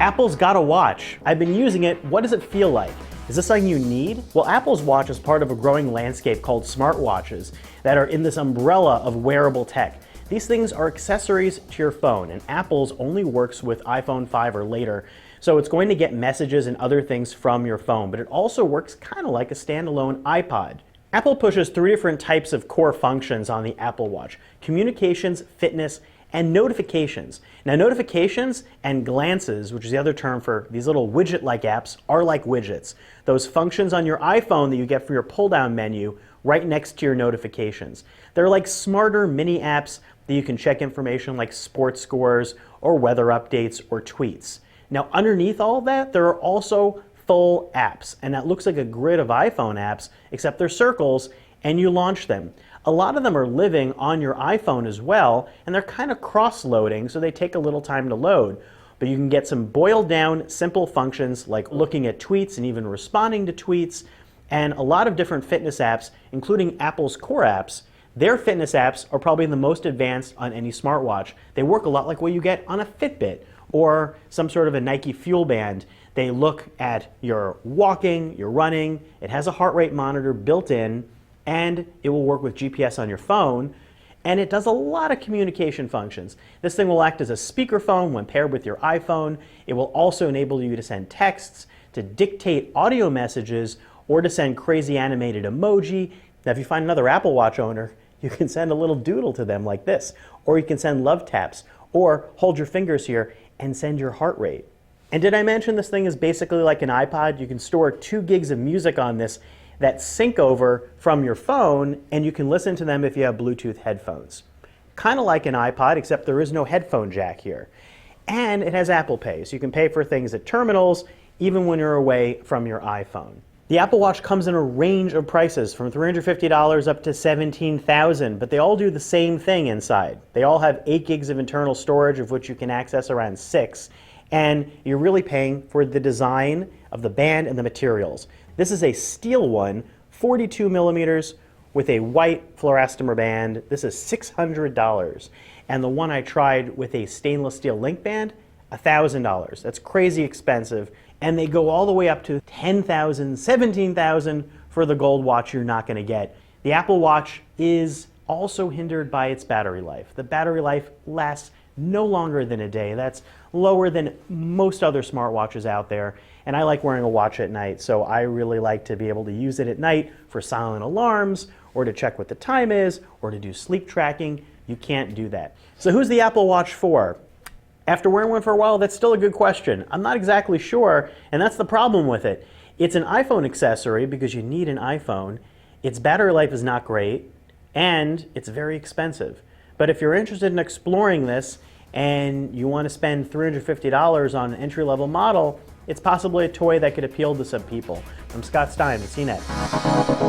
Apple's got a watch. I've been using it. What does it feel like? Is this something you need? Well, Apple's watch is part of a growing landscape called smartwatches that are in this umbrella of wearable tech. These things are accessories to your phone, and Apple's only works with iPhone 5 or later, so it's going to get messages and other things from your phone, but it also works kind of like a standalone iPod. Apple pushes 3 different types of core functions on the Apple Watch: communications, fitness, and notifications. Now, notifications and glances, which is the other term for these little widget-like apps, are like widgets. Those functions on your iPhone that you get for your pull-down menu right next to your notifications. They're like smarter mini apps that you can check information like sports scores or weather updates or tweets. Now, underneath all of that, there are also full apps, and that looks like a grid of iPhone apps, except they're circles, and you launch them. A lot of them are living on your iPhone as well, and they're kind of cross-loading, so they take a little time to load. But you can get some boiled down, simple functions like looking at tweets and even responding to tweets, and a lot of different fitness apps, including Apple's core apps. Their fitness apps are probably the most advanced on any smartwatch. They work a lot like what you get on a Fitbit or some sort of a Nike Fuel Band. They look at your walking, your running. It has a heart rate monitor built in, and it will work with GPS on your phone, and it does a lot of communication functions. This thing will act as a speakerphone when paired with your iPhone. It will also enable you to send texts, to dictate audio messages, or to send crazy animated emoji. Now, if you find another Apple Watch owner, you can send a little doodle to them like this, or you can send love taps, or hold your fingers here and send your heart rate. And did I mention this thing is basically like an iPod? You can store 2 gigs of music on this that sync over from your phone, and you can listen to them if you have Bluetooth headphones. Kind of like an iPod, except there is no headphone jack here. And it has Apple Pay, so you can pay for things at terminals even when you're away from your iPhone. The Apple Watch comes in a range of prices from $350 up to $17,000, but they all do the same thing inside. They all have 8 gigs of internal storage, of which you can access around 6, and you're really paying for the design of the band and the materials. This is a steel one, 42 millimeters, with a white fluoroelastomer band. This is $600. And the one I tried with a stainless steel link band, $1,000. That's crazy expensive. And they go all the way up to $10,000, $17,000 for the gold watch you're not going to get. The Apple Watch is also hindered by its battery life. The battery life lasts no longer than a day. That's lower than most other smartwatches out there. And I like wearing a watch at night, so I really like to be able to use it at night for silent alarms, or to check what the time is, or to do sleep tracking. You can't do that. So who's the Apple Watch for? After wearing one for a while, that's still a good question. I'm not exactly sure, and that's the problem with it. It's an iPhone accessory because you need an iPhone. Its battery life is not great, and it's very expensive. But if you're interested in exploring this and you want to spend $350 on an entry-level model, it's possibly a toy that could appeal to some people. I'm Scott Stein with CNET.